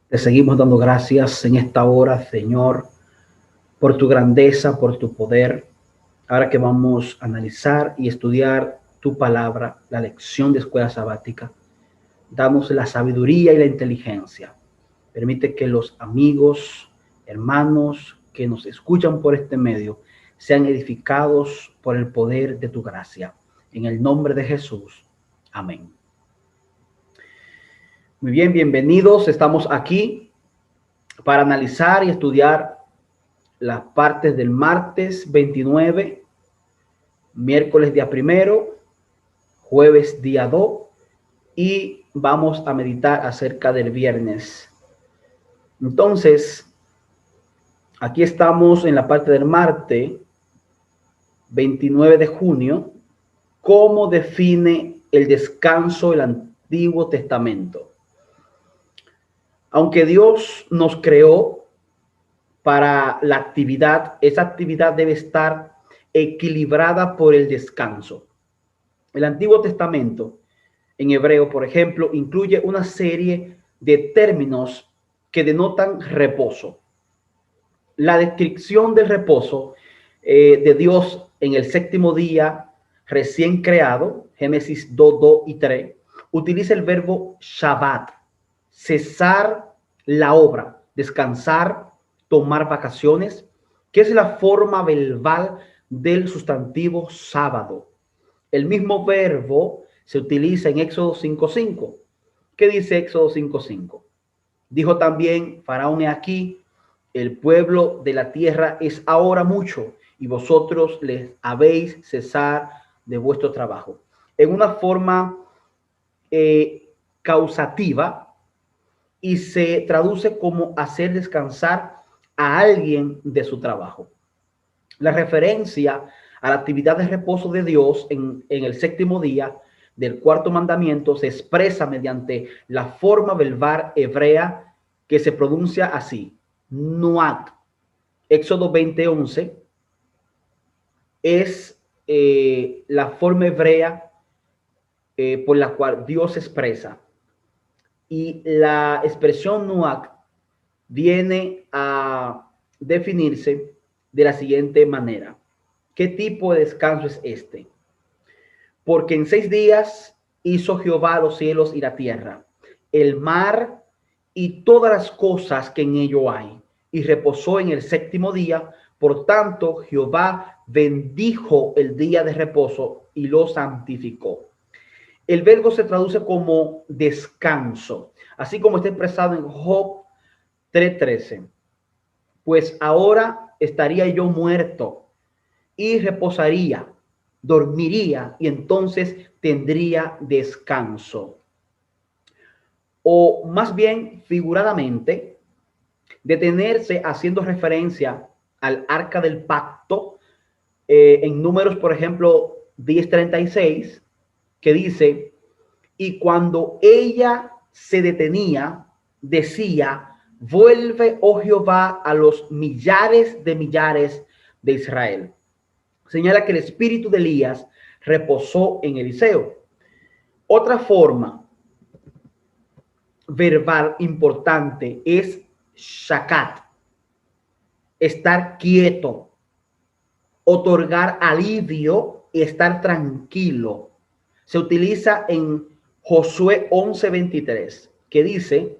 Te seguimos dando gracias en esta hora, Señor, por tu grandeza, por tu poder. Ahora que vamos a analizar y estudiar tu palabra, la lección de escuela sabática, damos la sabiduría y la inteligencia. Permite que los amigos, hermanos que nos escuchan por este medio sean edificados por el poder de tu gracia. En el nombre de Jesús. Amén. Muy bien, bienvenidos. Estamos aquí para analizar y estudiar las partes del martes 29, miércoles día 1, jueves día 2 y vamos a meditar acerca del viernes. Entonces, aquí estamos en la parte del martes 29 de junio. ¿Cómo define el descanso el Antiguo Testamento? Aunque Dios nos creó para la actividad, esa actividad debe estar equilibrada por el descanso. El Antiguo Testamento, en hebreo, por ejemplo, incluye una serie de términos que denotan reposo. La descripción del reposo de Dios en el séptimo día recién creado, Génesis 2, 2 y 3, utiliza el verbo Shabbat, cesar la obra, descansar, tomar vacaciones, que es la forma verbal del sustantivo sábado. El mismo verbo se utiliza en Éxodo 5:5. ¿Qué dice Éxodo 5:5? Dijo también Faraón: aquí, el pueblo de la tierra es ahora mucho, y vosotros les habéis cesar de vuestro trabajo. En una forma causativa, y se traduce como hacer descansar a alguien de su trabajo. La referencia a la actividad de reposo de Dios en el séptimo día del cuarto mandamiento se expresa mediante la forma verbal hebrea que se pronuncia así, Nuat. Éxodo 20:11 es la forma hebrea por la cual Dios expresa. Y la expresión Nuat viene a definirse de la siguiente manera. ¿Qué tipo de descanso es este? Porque en 6 días hizo Jehová los cielos y la tierra, el mar y todas las cosas que en ello hay, y reposó en el séptimo día. Por tanto, Jehová bendijo el día de reposo y lo santificó. El verbo se traduce como descanso, así como está expresado en Job 3:13. Pues ahora estaría yo muerto y reposaría, dormiría y entonces tendría descanso. O más bien figuradamente, detenerse haciendo referencia al arca del pacto en Números, por ejemplo, 10:36, que dice: y cuando ella se detenía, decía: vuelve, oh Jehová, a los millares de Israel. Señala que el espíritu de Elías reposó en Eliseo. Otra forma verbal importante es shakat, estar quieto, otorgar alivio y estar tranquilo. Se utiliza en Josué 11:23, que dice: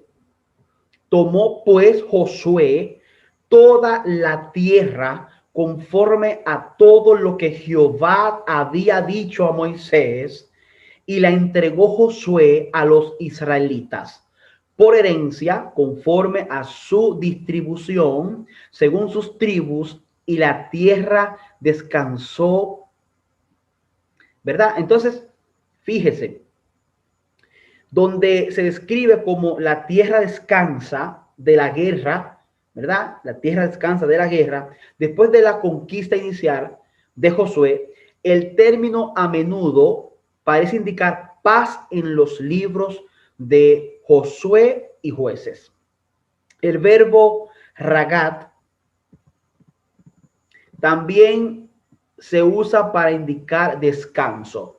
tomó pues Josué toda la tierra conforme a todo lo que Jehová había dicho a Moisés, y la entregó Josué a los israelitas por herencia, conforme a su distribución, según sus tribus, y la tierra descansó. ¿Verdad? Entonces, fíjese, donde se describe como la tierra descansa de la guerra, ¿verdad? La tierra descansa de la guerra. Después de la conquista inicial de Josué, el término a menudo parece indicar paz en los libros de Josué y Jueces. El verbo ragat también se usa para indicar descanso.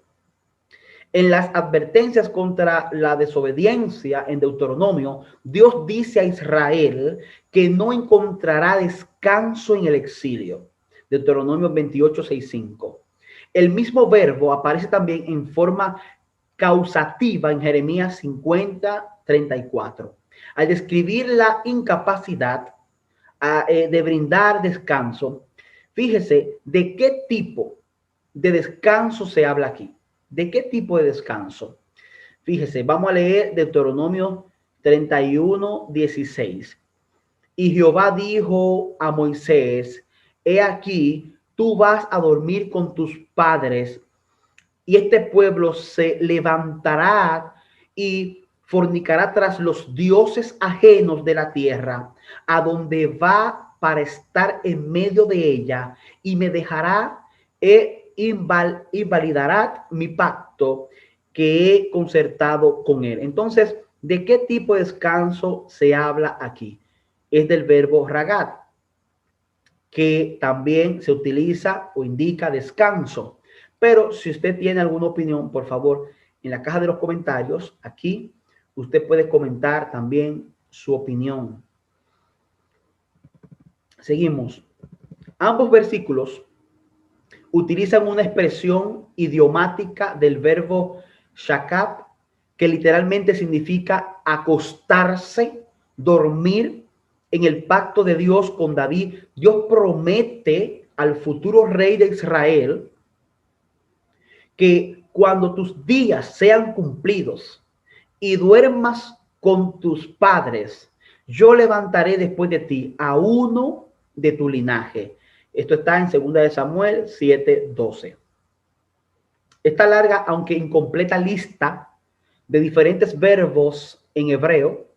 En las advertencias contra la desobediencia en Deuteronomio, Dios dice a Israel que no encontrará descanso en el exilio. Deuteronomio 28, 6, 5. El mismo verbo aparece también en forma causativa en Jeremías 50, 34. Al describir la incapacidad de brindar descanso, fíjese de qué tipo de descanso se habla aquí. ¿De qué tipo de descanso? Fíjese, vamos a leer Deuteronomio 31, 16. Y Jehová dijo a Moisés: he aquí, tú vas a dormir con tus padres, y este pueblo se levantará y fornicará tras los dioses ajenos de la tierra, a donde va para estar en medio de ella, y me dejará invalidará mi pacto que he concertado con él. Entonces, ¿de qué tipo de descanso se habla aquí? Es del verbo ragat, que también se utiliza o indica descanso. Pero si usted tiene alguna opinión, por favor, en la caja de los comentarios, aquí, usted puede comentar también su opinión. Seguimos. Ambos versículos utilizan una expresión idiomática del verbo shakab, que literalmente significa acostarse, dormir. En el pacto de Dios con David, Dios promete al futuro rey de Israel que cuando tus días sean cumplidos y duermas con tus padres, yo levantaré después de ti a uno de tu linaje. Esto está en 2 de Samuel 7:12. Esta larga, aunque incompleta lista de diferentes verbos en hebreo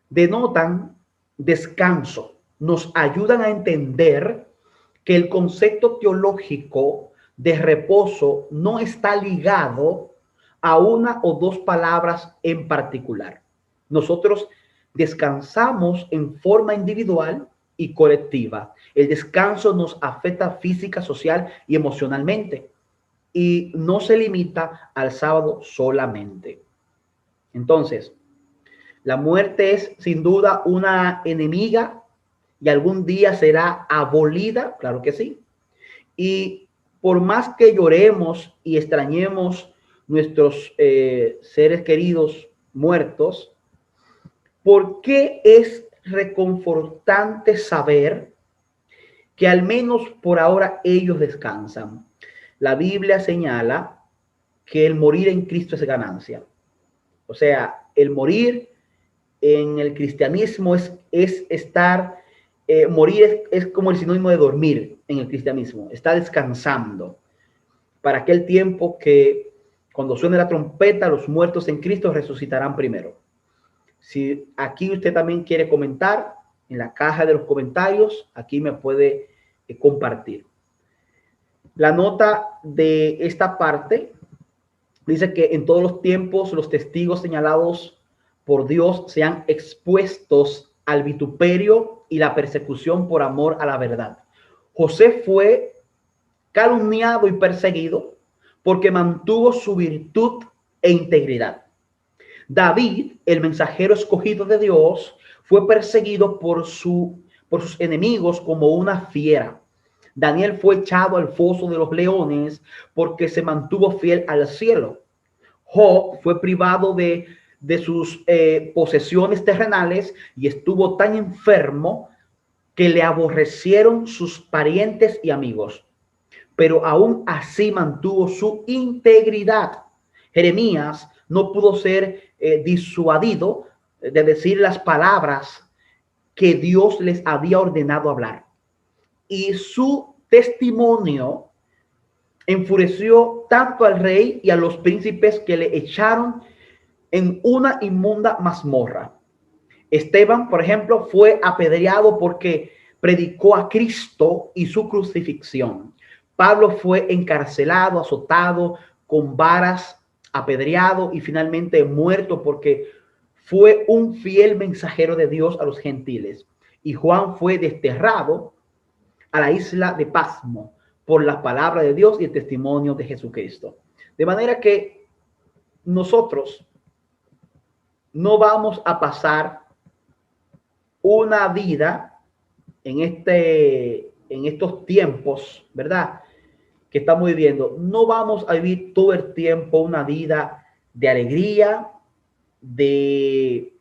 denotan descanso, nos ayudan a entender que el concepto teológico de reposo no está ligado a una o dos palabras en particular. Nosotros descansamos en forma individual y colectiva. El descanso nos afecta física, social y emocionalmente, y no se limita al sábado solamente. Entonces, la muerte es sin duda una enemiga y algún día será abolida, claro que sí. Y por más que lloremos y extrañemos nuestros seres queridos muertos, ¿por qué es reconfortante saber que al menos por ahora ellos descansan? La Biblia señala que el morir en Cristo es ganancia. O sea, el morir en el cristianismo es estar, morir es como el sinónimo de dormir en el cristianismo, está descansando para aquel tiempo que cuando suene la trompeta, los muertos en Cristo resucitarán primero. Si aquí usted también quiere comentar, en la caja de los comentarios, aquí me puede compartir. La nota de esta parte dice que en todos los tiempos los testigos señalados por Dios sean expuestos al vituperio y la persecución por amor a la verdad. José fue calumniado y perseguido porque mantuvo su virtud e integridad. David, el mensajero escogido de Dios, fue perseguido por sus enemigos como una fiera. Daniel fue echado al foso de los leones porque se mantuvo fiel al cielo. Job fue privado de sus posesiones terrenales y estuvo tan enfermo que le aborrecieron sus parientes y amigos, pero aún así mantuvo su integridad. Jeremías no pudo ser disuadido de decir las palabras que Dios les había ordenado hablar, y su testimonio enfureció tanto al rey y a los príncipes que le echaron en una inmunda mazmorra. Esteban, por ejemplo, fue apedreado porque predicó a Cristo y su crucifixión. Pablo fue encarcelado, azotado con varas, apedreado y finalmente muerto porque fue un fiel mensajero de Dios a los gentiles. Y Juan fue desterrado a la isla de Pasmo por la palabra de Dios y el testimonio de Jesucristo. De manera que nosotros no vamos a pasar una vida en estos tiempos, ¿verdad? Que estamos viviendo. No vamos a vivir todo el tiempo una vida de alegría, de,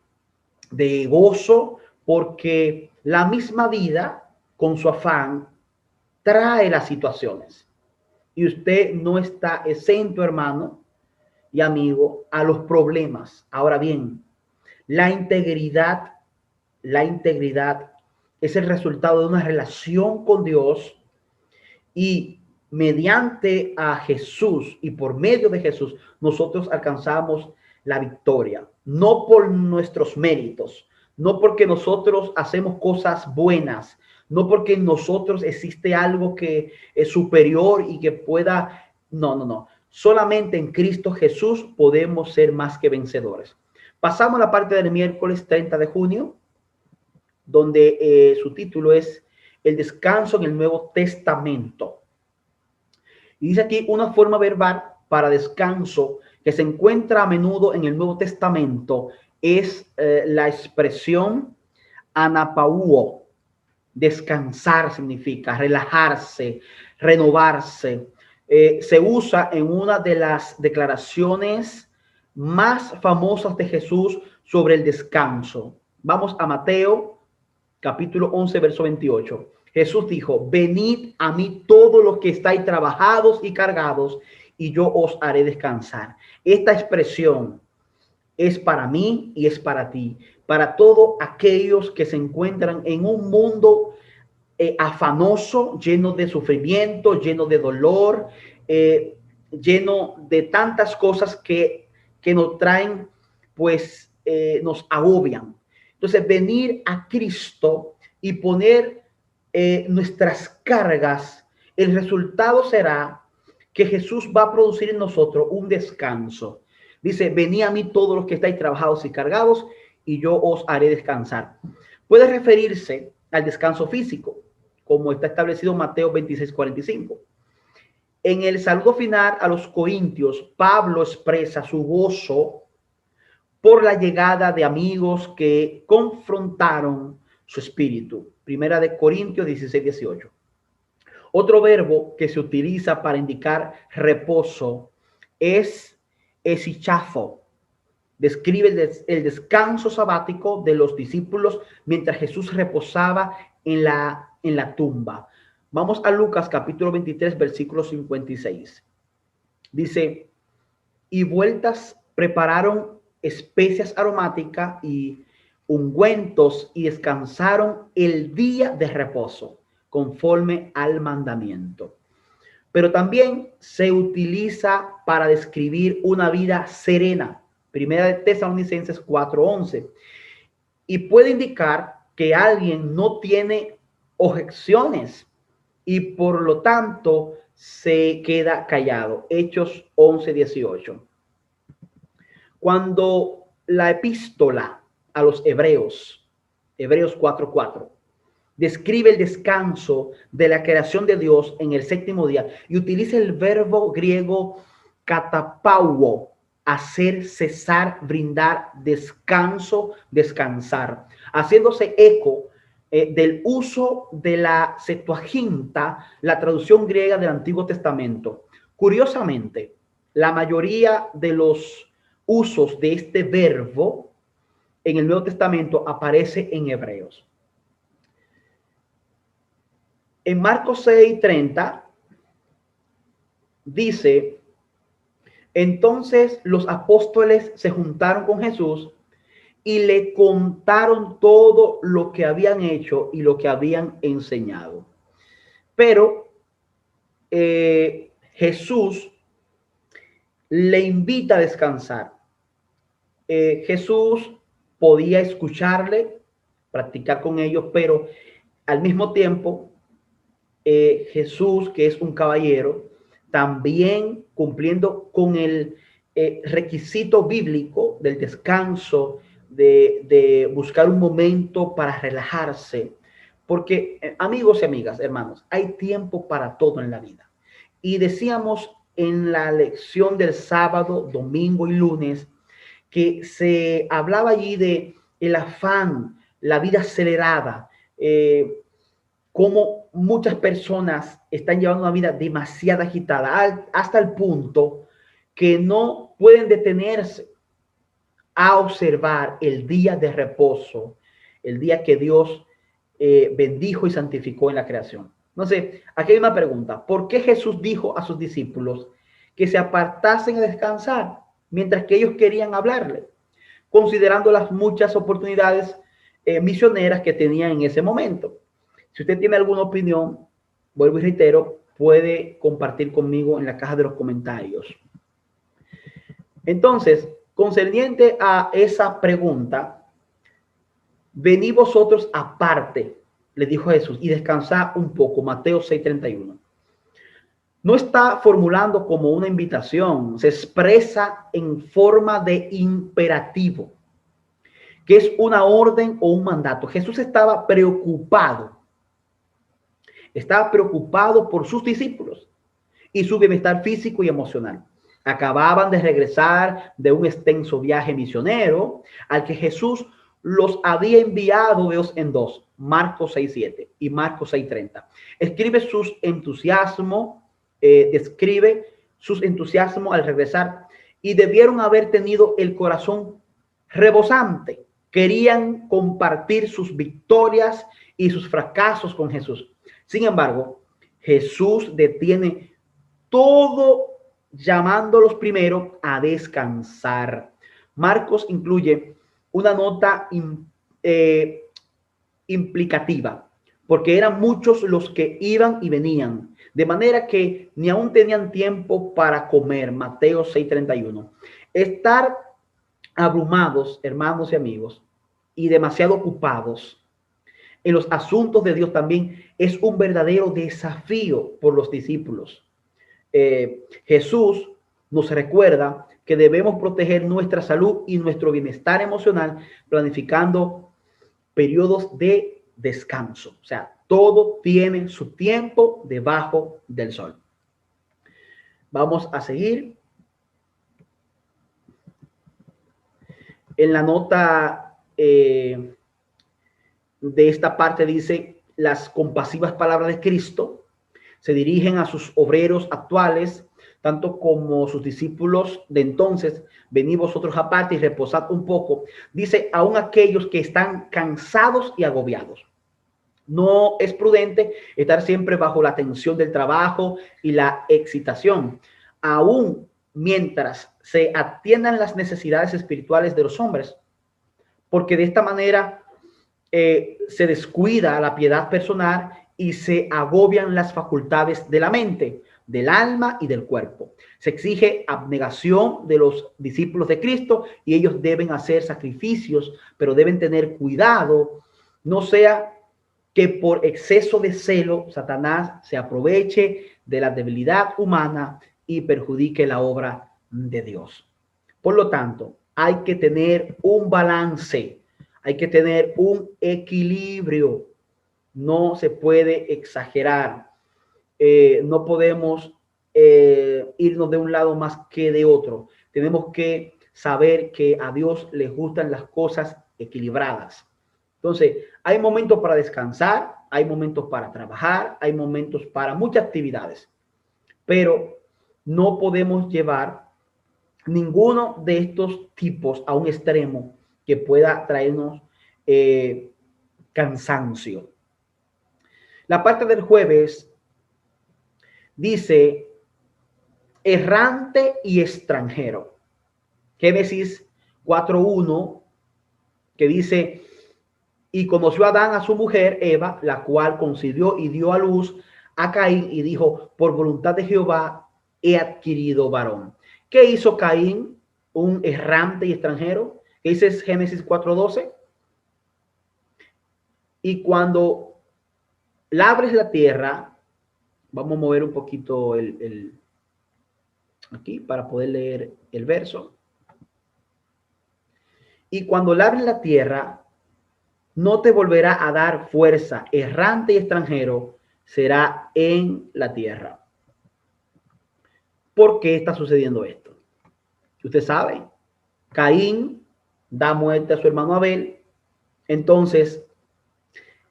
de gozo, porque la misma vida, con su afán, trae las situaciones. Y usted no está exento, hermano y amigo, a los problemas. Ahora bien, la integridad, la integridad es el resultado de una relación con Dios, y mediante a Jesús y por medio de Jesús nosotros alcanzamos la victoria, no por nuestros méritos, no porque nosotros hacemos cosas buenas, no porque en nosotros existe algo que es superior y que pueda, no. Solamente en Cristo Jesús podemos ser más que vencedores. Pasamos a la parte del miércoles 30 de junio, donde su título es El descanso en el Nuevo Testamento. Y dice aquí una forma verbal para descanso que se encuentra a menudo en el Nuevo Testamento es la expresión anapauo. Descansar significa relajarse, renovarse. Se usa en una de las declaraciones más famosas de Jesús sobre el descanso. Vamos a Mateo capítulo 11, verso 28. Jesús dijo: venid a mí todos los que estáis trabajados y cargados, y yo os haré descansar. Esta expresión es para mí y es para ti, para todos aquellos que se encuentran en un mundo afanoso, lleno de sufrimiento, lleno de dolor, lleno de tantas cosas que nos traen, pues nos agobian. Entonces, venir a Cristo y poner nuestras cargas, el resultado será que Jesús va a producir en nosotros un descanso. Dice: venid a mí todos los que estáis trabajados y cargados, y yo os haré descansar. Puede referirse al descanso físico, como está establecido en Mateo 26:45. En el saludo final a los corintios, Pablo expresa su gozo por la llegada de amigos que confrontaron su espíritu. Primera de Corintios 16:18. Otro verbo que se utiliza para indicar reposo es esichafo. Describe el descanso sabático de los discípulos mientras Jesús reposaba en la tumba. Vamos a Lucas capítulo 23, versículo 56. Dice: y vueltas prepararon especias aromáticas y ungüentos y descansaron el día de reposo, conforme al mandamiento. Pero también se utiliza para describir una vida serena. Primera de Tesalonicenses 4:11. Y puede indicar que alguien no tiene objeciones y por lo tanto se queda callado. Hechos 11:18. Cuando la epístola a los Hebreos, Hebreos 4:4, describe el descanso de la creación de Dios en el séptimo día y utiliza el verbo griego katapauo, hacer cesar, brindar descanso, descansar, haciéndose eco del uso de la Septuaginta, la traducción griega del Antiguo Testamento. Curiosamente, la mayoría de los usos de este verbo en el Nuevo Testamento aparece en Hebreos. En Marcos 6:30 dice: entonces los apóstoles se juntaron con Jesús y le contaron todo lo que habían hecho y lo que habían enseñado. Pero Jesús le invita a descansar. Jesús podía escucharle, practicar con ellos, pero al mismo tiempo Jesús, que es un caballero, también cumpliendo con el requisito bíblico del descanso, de buscar un momento para relajarse, porque amigos y amigas, hermanos, hay tiempo para todo en la vida. Y decíamos en la lección del sábado, domingo y lunes, que se hablaba allí de el afán, la vida acelerada, cómo muchas personas están llevando una vida demasiado agitada, hasta el punto que no pueden detenerse a observar el día de reposo, el día que Dios bendijo y santificó en la creación. Entonces, aquí hay una pregunta. ¿Por qué Jesús dijo a sus discípulos que se apartasen a descansar mientras que ellos querían hablarle? Considerando las muchas oportunidades misioneras que tenían en ese momento. Si usted tiene alguna opinión, vuelvo y reitero, puede compartir conmigo en la caja de los comentarios. Entonces, concerniente a esa pregunta, venid vosotros aparte, le dijo Jesús, y descansad un poco. Mateo 6:31. No está formulando como una invitación, se expresa en forma de imperativo, que es una orden o un mandato. Jesús estaba preocupado por sus discípulos y su bienestar físico y emocional. Acababan de regresar de un extenso viaje misionero al que Jesús los había enviado de dos en dos, Marcos 6:7 y Marcos 6:30. Describe sus entusiasmo al regresar, y debieron haber tenido el corazón rebosante. Querían compartir sus victorias y sus fracasos con Jesús. Sin embargo, Jesús detiene todo llamándolos primero a descansar. Marcos incluye una nota implicativa, porque eran muchos los que iban y venían, de manera que ni aún tenían tiempo para comer. Mateo 6:31. Estar abrumados, hermanos y amigos, y demasiado ocupados en los asuntos de Dios también es un verdadero desafío por los discípulos. Jesús nos recuerda que debemos proteger nuestra salud y nuestro bienestar emocional planificando periodos de descanso. O sea, todo tiene su tiempo debajo del sol. Vamos a seguir. En la nota de esta parte dice: las compasivas palabras de Cristo se dirigen a sus obreros actuales, tanto como sus discípulos de entonces. Venid vosotros aparte y reposad un poco. Dice, aún aquellos que están cansados y agobiados. No es prudente estar siempre bajo la tensión del trabajo y la excitación, aún mientras se atiendan las necesidades espirituales de los hombres, porque de esta manera se descuida la piedad personal y se agobian las facultades de la mente, del alma y del cuerpo. Se exige abnegación de los discípulos de Cristo y ellos deben hacer sacrificios, pero deben tener cuidado, no sea que por exceso de celo Satanás se aproveche de la debilidad humana y perjudique la obra de Dios. Por lo tanto, hay que tener un balance, hay que tener un equilibrio. No se puede exagerar. No podemos irnos de un lado más que de otro. Tenemos que saber que a Dios le gustan las cosas equilibradas. Entonces, hay momentos para descansar, hay momentos para trabajar, hay momentos para muchas actividades, pero no podemos llevar ninguno de estos tipos a un extremo que pueda traernos cansancio. La parte del jueves dice errante y extranjero. Génesis 4:1, que dice: y conoció Adán a su mujer Eva, la cual concibió y dio a luz a Caín, y dijo: por voluntad de Jehová he adquirido varón. ¿Qué hizo Caín? Un errante y extranjero. ¿Qué dice Génesis 4:12? Y cuando labres la tierra, vamos a mover un poquito aquí para poder leer el verso. Y cuando labres la tierra, no te volverá a dar fuerza. Errante y extranjero será en la tierra. ¿por qué está sucediendo esto? Usted sabe, Caín da muerte a su hermano Abel, entonces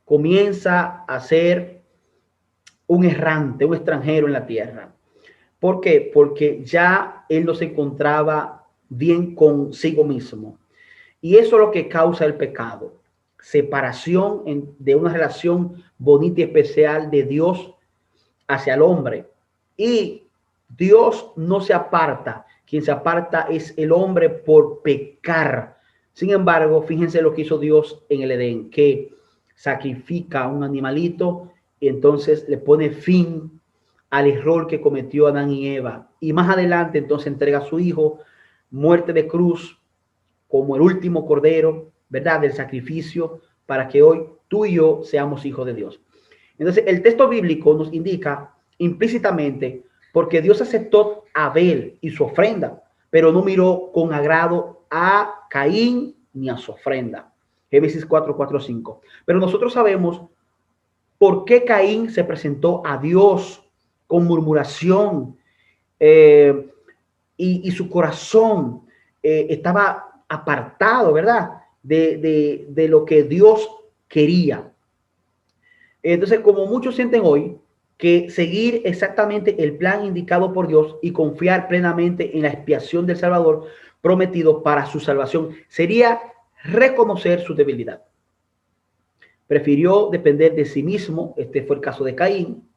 comienza a ser un errante, un extranjero en la tierra. ¿Por qué? Porque ya él no se encontraba bien consigo mismo. Y eso es lo que causa el pecado. Separación de una relación bonita y especial de Dios hacia el hombre. Y Dios no se aparta. Quien se aparta es el hombre por pecar. Sin embargo, fíjense lo que hizo Dios en el Edén, que sacrifica un animalito y entonces le pone fin al error que cometió Adán y Eva. Y más adelante entonces entrega a su hijo, muerte de cruz, como el último cordero, ¿verdad? Del sacrificio, para que hoy tú y yo seamos hijos de Dios. Entonces, el texto bíblico nos indica implícitamente porque Dios aceptó a Abel y su ofrenda, pero no miró con agrado a Caín ni a su ofrenda. Génesis 4, 4, 5. Pero nosotros sabemos por qué Caín se presentó a Dios con murmuración y su corazón estaba apartado, ¿verdad? De lo que Dios quería. Entonces, como muchos sienten hoy, que seguir exactamente el plan indicado por Dios y confiar plenamente en la expiación del Salvador prometido para su salvación sería reconocer su debilidad. Prefirió depender de sí mismo, este fue el caso de Caín,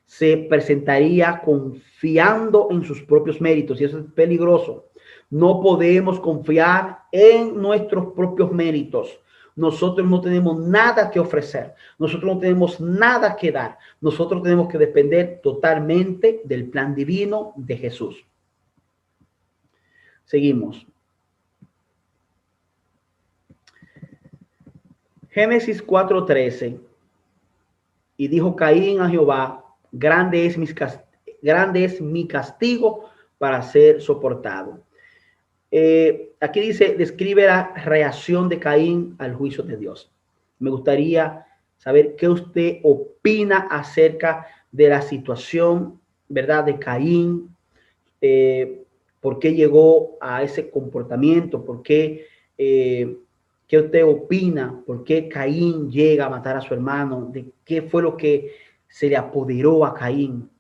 se presentaría confiando en sus propios méritos y eso es peligroso. No podemos confiar en nuestros propios méritos. Nosotros no tenemos nada que ofrecer. Nosotros no tenemos nada que dar. Nosotros tenemos que depender totalmente del plan divino de Jesús. Seguimos. Génesis 4:13. Y dijo Caín a Jehová, grande es mi castigo para ser soportado. Aquí dice, describe la reacción de Caín al juicio de Dios. Me gustaría saber qué usted opina acerca de la situación, ¿verdad? De Caín, por qué llegó a ese comportamiento, qué usted opina, por qué Caín llega a matar a su hermano, de qué fue lo que se le apoderó a Caín.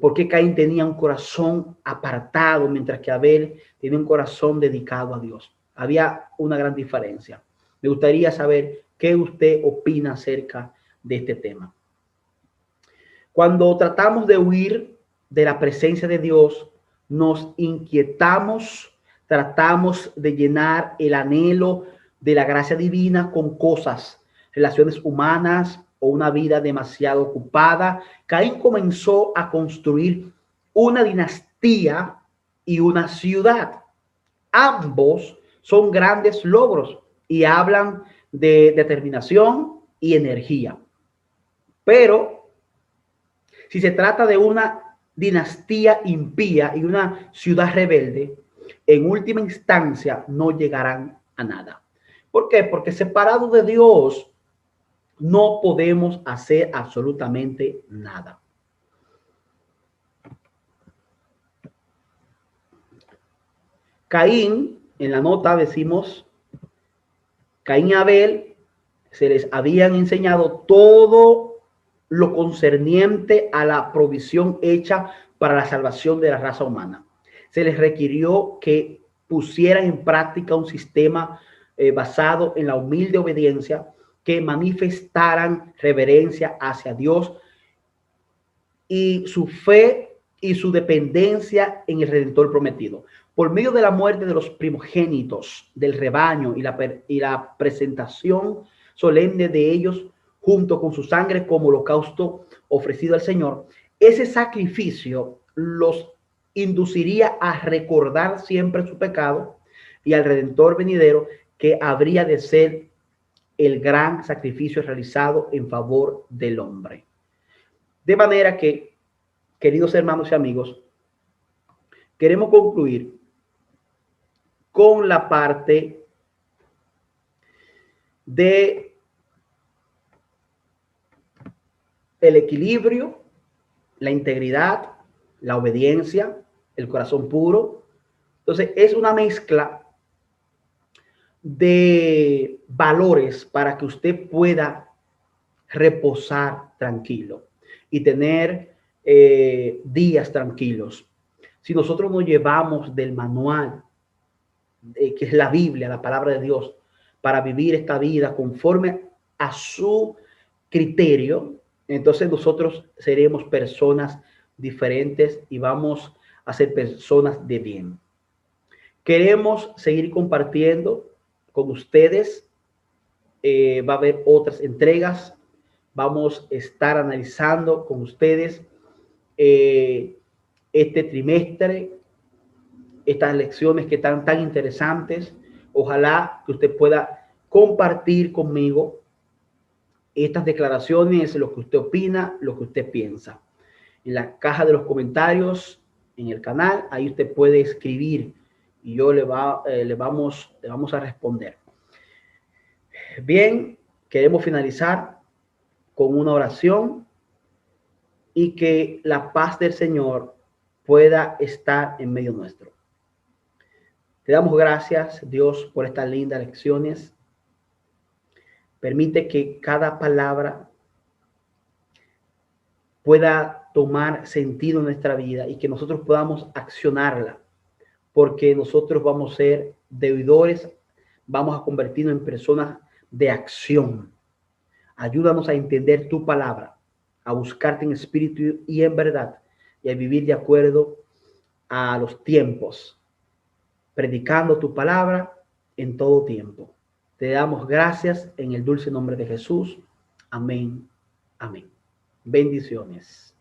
¿Por qué Caín tenía un corazón apartado mientras que Abel tenía un corazón dedicado a Dios? Había una gran diferencia. Me gustaría saber qué usted opina acerca de este tema. Cuando tratamos de huir de la presencia de Dios, nos inquietamos, tratamos de llenar el anhelo de la gracia divina con cosas, relaciones humanas, o una vida demasiado ocupada. Caín comenzó a construir una dinastía y una ciudad. Ambos son grandes logros y hablan de determinación y energía. Pero si se trata de una dinastía impía y una ciudad rebelde, en última instancia no llegarán a nada. ¿Por qué? Porque separados de Dios, no podemos hacer absolutamente nada. Caín, en la nota decimos, Caín y Abel se les habían enseñado todo lo concerniente a la provisión hecha para la salvación de la raza humana. Se les requirió que pusieran en práctica un sistema basado en la humilde obediencia, que manifestaran reverencia hacia Dios y su fe y su dependencia en el Redentor prometido. Por medio de la muerte de los primogénitos del rebaño y la presentación solemne de ellos, junto con su sangre como holocausto ofrecido al Señor, ese sacrificio los induciría a recordar siempre su pecado y al Redentor venidero, que habría de ser el gran sacrificio realizado en favor del hombre. De manera que, queridos hermanos y amigos, queremos concluir con la parte de el equilibrio, la integridad, la obediencia el corazón puro. Entonces, es una mezcla de valores para que usted pueda reposar tranquilo y tener días tranquilos. Si nosotros nos llevamos del manual, que es la Biblia, la palabra de Dios, para vivir esta vida conforme a su criterio, entonces nosotros seremos personas diferentes y vamos a ser personas de bien. Queremos seguir compartiendo con ustedes. Va a haber otras entregas. Vamos a estar analizando con ustedes este trimestre, estas lecciones que están tan interesantes. Ojalá que usted pueda compartir conmigo estas declaraciones, lo que usted opina, lo que usted piensa. En la caja de los comentarios, en el canal, ahí usted puede escribir y yo le vamos a responder. Bien, queremos finalizar con una oración y que la paz del Señor pueda estar en medio nuestro. Te damos gracias, Dios, por estas lindas lecciones. Permite que cada palabra pueda tomar sentido en nuestra vida y que nosotros podamos accionarla, porque nosotros vamos a ser deudores, vamos a convertirnos en personas de acción. Ayúdanos a entender tu palabra, a buscarte en espíritu y en verdad, y a vivir de acuerdo a los tiempos, predicando tu palabra en todo tiempo. Te damos gracias en el dulce nombre de Jesús. Amén. Amén. Bendiciones.